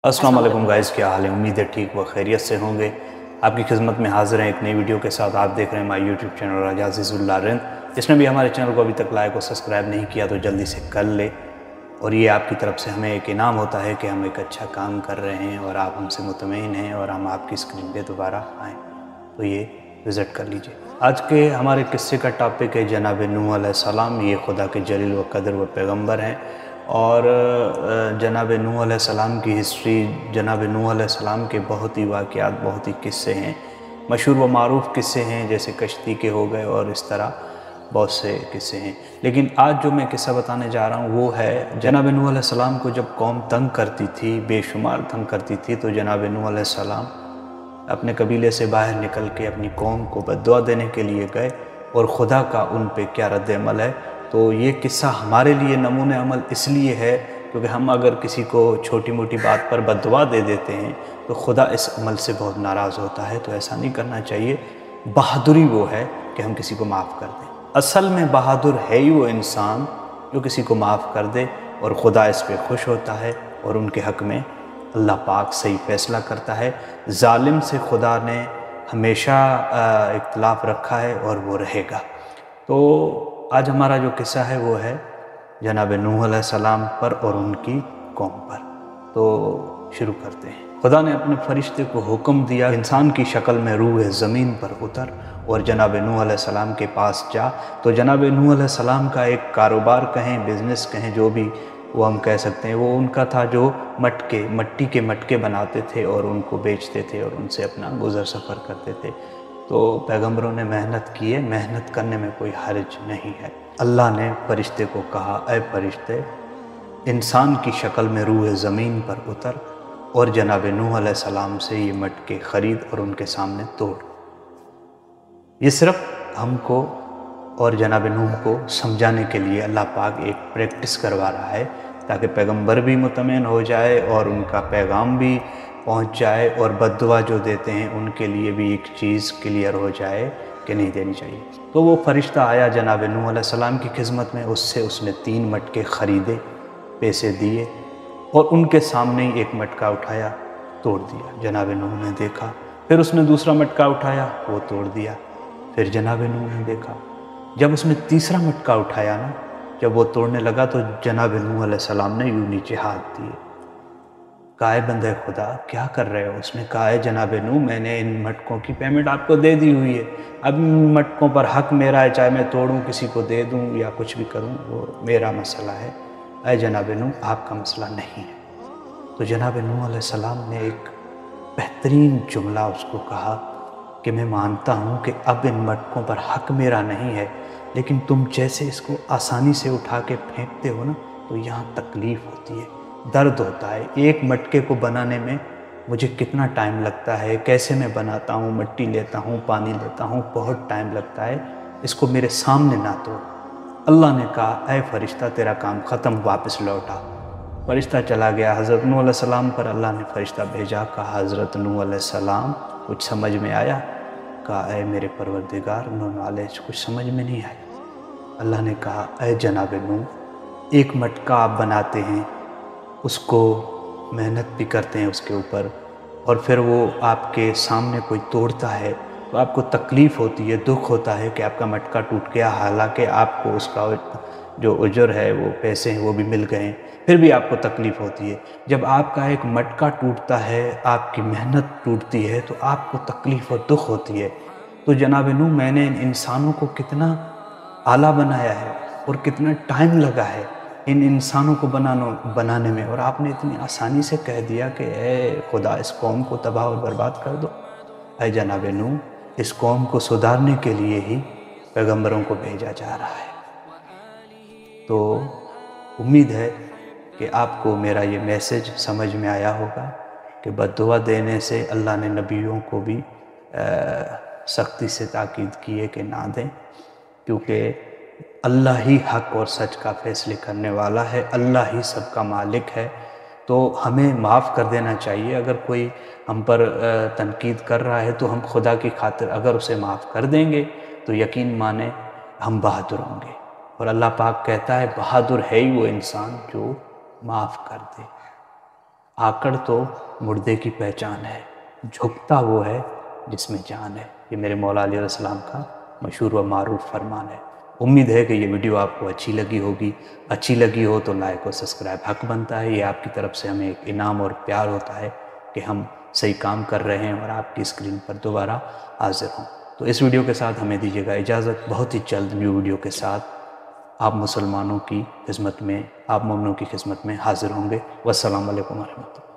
अस्सलाम वालेकुम गाइस, क्या हाल है। उम्मीद है ठीक व खैरियत से होंगे। आपकी खिदमत में हाजिर हैं एक नई वीडियो के साथ। आप देख रहे हैं माय यूट्यूब चैनल राजा अज़ीज़ुल्लाह रिंद। जिसने भी हमारे चैनल को अभी तक लाइक और सब्सक्राइब नहीं किया तो जल्दी से कर ले, और ये आपकी तरफ से हमें एक इनाम होता है कि हम एक अच्छा काम कर रहे हैं और आप हमसे मुतमईन हैं और हम आपकी स्क्रीन पे दोबारा आएँ, तो ये विज़िट कर लीजिए। आज के हमारे किस्से का टॉपिक है जनाब नूह अलैहिस्सलाम। ये खुदा के जलील व कदर व पैगम्बर हैं, और जनाब नूह अलैहिस्सलाम की हिस्ट्री, जनाब नूह अलैहिस्सलाम के बहुत ही वाक़यात, बहुत ही किस्से हैं, मशहूर व मारूफ़ किस्से हैं, जैसे कश्ती के हो गए और इस तरह बहुत से किस्से हैं। लेकिन आज जो मैं किस्सा बताने जा रहा हूँ वो है जनाब नूह अलैहिस्सलाम को जब कौम तंग करती थी, बेशुमार तंग करती थी, तो जनाब नूह अलैहिस्सलाम अपने कबीले से बाहर निकल के अपनी कौम को बद्दुआ देने के लिए गए, और खुदा का उन पे क्या रद्द अमल है। तो ये किस्सा हमारे लिए नमूने अमल इसलिए है क्योंकि हम अगर किसी को छोटी मोटी बात पर बद्दुआ दे देते हैं तो खुदा इस अमल से बहुत नाराज़ होता है। तो ऐसा नहीं करना चाहिए। बहादुरी वो है कि हम किसी को माफ़ कर दें। असल में बहादुर है ही वो इंसान जो किसी को माफ़ कर दे, और खुदा इस पे खुश होता है, और उनके हक़ में अल्लाह पाक सही फ़ैसला करता है। ज़ालिम से खुदा ने हमेशा इख्तिलाफ़ रखा है और वो रहेगा। तो आज हमारा जो किस्सा है वो है जनाब नूह अलैहिस्सलाम पर और उनकी कौम पर। तो शुरू करते हैं। खुदा ने अपने फरिश्ते को हुक्म दिया, इंसान की शक्ल में रूह ज़मीन पर उतर और जनाब नूह अलैहिस्सलाम के पास जा। तो जनाब नूह अलैहिस्सलाम का एक कारोबार कहें, बिज़नेस कहें, जो भी वो हम कह सकते हैं, वो उनका था जो मट्टी के मटके बनाते थे और उनको बेचते थे और उनसे अपना गुज़र सफ़र करते थे। तो पैगम्बरों ने मेहनत की है, मेहनत करने में कोई हर्ज नहीं है। अल्लाह ने फरिश्ते को कहा, ऐ फरिश्ते, इंसान की शक्ल में रूह ज़मीन पर उतर और जनाब नूह अलैहिस्सलाम से ये मटके ख़रीद और उनके सामने तोड़। ये सिर्फ़ हमको और जनाब नूह को समझाने के लिए अल्लाह पाक एक प्रैक्टिस करवा रहा है, ताकि पैगम्बर भी मुतमईन हो जाए और उनका पैगाम भी पहुंच जाए, और बद्दुआ जो देते हैं उनके लिए भी एक चीज़ क्लियर हो जाए कि नहीं देनी चाहिए। तो वो फरिश्ता आया जनाब नूह अलैहिस्सलाम की खिदमत में, उससे उसने 3 मटके ख़रीदे, पैसे दिए, और उनके सामने ही एक मटका उठाया, तोड़ दिया। जनाब नूह ने देखा, फिर उसने दूसरा मटका उठाया, वो तोड़ दिया। फिर जनाब नूह ने देखा, जब उसने तीसरा मटका उठाया ना, जब वो तोड़ने लगा तो जनाब नूह अलैहिस्सलाम ने यूँ नीचे हाथ दिए। कहा, है बंदे खुदा, क्या कर रहे हो? उसने कहा, है जनाब नूह, मैंने इन मटकों की पेमेंट आपको दे दी हुई है। अब इन मटकों पर हक़ मेरा है, चाहे मैं तोड़ूं, किसी को दे दूं या कुछ भी करूं, वो मेरा मसला है। ऐ जनाब नूह, आपका मसला नहीं है। तो जनाब नूह अलैहिस्सलाम ने एक बेहतरीन जुमला उसको कहा कि मैं मानता हूँ कि अब इन मटकों पर हक़ मेरा नहीं है, लेकिन तुम जैसे इसको आसानी से उठा के फेंकते हो ना, तो यहाँ तकलीफ़ होती है, दर्द होता है। एक मटके को बनाने में मुझे कितना टाइम लगता है, कैसे मैं बनाता हूँ, मिट्टी लेता हूँ, पानी लेता हूँ, बहुत टाइम लगता है। इसको मेरे सामने ना तोड़। अल्लाह ने कहा, ऐ फरिश्ता, तेरा काम ख़त्म, वापस लौटा। फरिश्ता चला गया। हज़रत नूह अलैहिस्सलाम पर अल्लाह ने फरिश्ता भेजा। कहा, हज़रत नूह अलैहिस्सलाम, कुछ समझ में आया? कहा, ऐ मेरे परवरदिगार, नॉलेज कुछ समझ में नहीं आई। अल्लाह ने कहा, ऐ जनाब नूह, एक मटका आप बनाते हैं, उसको मेहनत भी करते हैं उसके ऊपर, और फिर वो आपके सामने कोई तोड़ता है तो आपको तकलीफ़ होती है, दुख होता है कि आपका मटका टूट गया, हालांकि आपको उसका जो उजर है, वो पैसे हैं, वो भी मिल गए, फिर भी आपको तकलीफ़ होती है। जब आपका एक मटका टूटता है, आपकी मेहनत टूटती है, तो आपको तकलीफ़ और दुख होती है। तो जनाब नूह, मैंने इन इंसानों को कितना आला बनाया है और कितना टाइम लगा है इन इंसानों को बनाने में, और आपने इतनी आसानी से कह दिया कि ए खुदा, इस कौम को तबाह और बर्बाद कर दो। ऐ जनाब नूह, इस कौम को सुधारने के लिए ही पैगम्बरों को भेजा जा रहा है। तो उम्मीद है कि आपको मेरा ये मैसेज समझ में आया होगा कि बद्दुआ देने से अल्लाह ने नबियों को भी सख्ती से ताकीद की है कि ना दें, क्योंकि अल्लाह ही हक़ और सच का फ़ैसले करने वाला है, अल्लाह ही सबका मालिक है। तो हमें माफ़ कर देना चाहिए। अगर कोई हम पर तनकीद कर रहा है तो हम खुदा की खातिर अगर उसे माफ़ कर देंगे तो यकीन माने हम बहादुर होंगे। और अल्लाह पाक कहता है, बहादुर है ही वो इंसान जो माफ़ कर दे। آکڑ تو مردے کی پہچان ہے، جھکتا وہ ہے جس میں جان ہے۔ یہ میرے مولا علیہ السلام کا مشہور و معروف فرمان ہے۔ امید ہے کہ یہ ویڈیو آپ کو اچھی لگی ہوگی۔ اچھی لگی ہو تو لائک اور سبسکرائب حق بنتا ہے، یہ آپ کی طرف سے ہمیں ایک انعام اور پیار ہوتا ہے کہ ہم صحیح کام کر رہے ہیں اور آپ کی اسکرین پر دوبارہ حاضر ہوں۔ تو اس ویڈیو کے ساتھ ہمیں دیجیے گا اجازت، بہت ہی جلد نیو ویڈیو کے ساتھ آپ مسلمانوں کی خدمت میں، آپ مومنوں کی خدمت میں حاضر ہوں گے۔ والسلام علیکم ورحمۃ اللہ۔